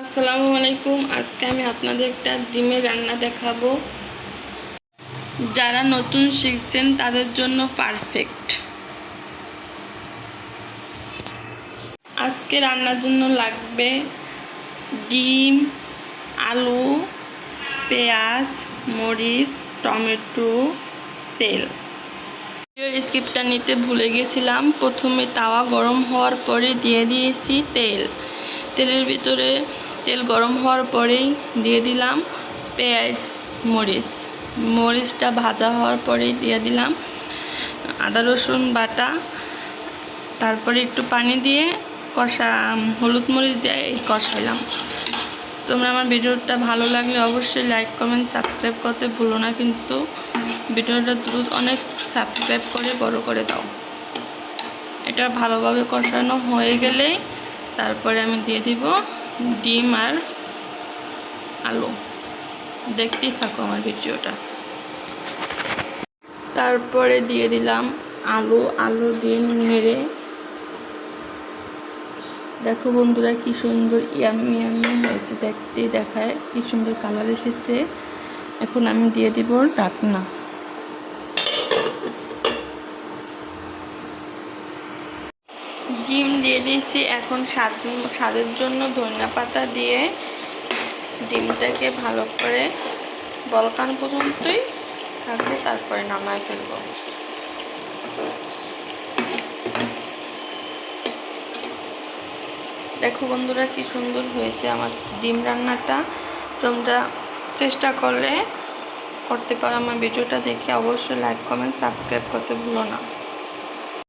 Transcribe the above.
আসসালামু আলাইকুম। আজকে আমি আপনাদের একটা ডিমের রান্না দেখাবো। যারা নতুন শিখছেন তাদের জন্য পারফেক্ট। আজকে রান্নার জন্য লাগবে ডিম, আলু, পেঁয়াজ, মরিচ, টমেটো, তেল। স্কিপটা নিতে ভুলে গেছিলাম। প্রথমে তাওয়া গরম হওয়ার পরে দিয়ে দিয়েছি তেল। তেলের ভিতরে তেল গরম হওয়ার পরেই দিয়ে দিলাম পেঁয়াজ, মরিচটা ভাজা হওয়ার পরেই দিয়ে দিলাম আদা রসুন বাটা। তারপরে একটু পানি দিয়ে হলুদ মরিচ দিয়ে কষাইলাম। তোমরা আমার ভিডিওটা ভালো লাগলে অবশ্যই লাইক কমেন্ট সাবস্ক্রাইব করতে ভুলো না, কিন্তু ভিডিওটা দ্রুত অনেক সাবস্ক্রাইব করে বড় করে দাও। এটা ভালোভাবে কষানো হয়ে গেলেই তারপরে আমি দিয়ে দিব ডিম আর আলু। দেখতেই থাকো আমার ভিডিওটা। তারপরে দিয়ে দিলাম আলু দিয়ে নেড়ে। দেখো বন্ধুরা কি সুন্দর ইয়াম্মি হয়েছে, দেখতেই দেখায় কি সুন্দর কালার এসেছে। এখন আমি দিয়ে দিব ঢাকনা। ডিম দিয়ে দিয়েছি। এখন স্বাদের জন্য ধনিয়া পাতা দিয়ে ডিমটাকে ভালো করে বলকান পর্যন্তই থাকবে, তারপরে নামায় ফেলবো। দেখো বন্ধুরা কি সুন্দর হয়েছে আমার ডিম রান্নাটা। তোমরা চেষ্টা করতে পারো। আমার ভিডিওটা দেখে অবশ্যই লাইক কমেন্ট সাবস্ক্রাইব করতে ভুলো না।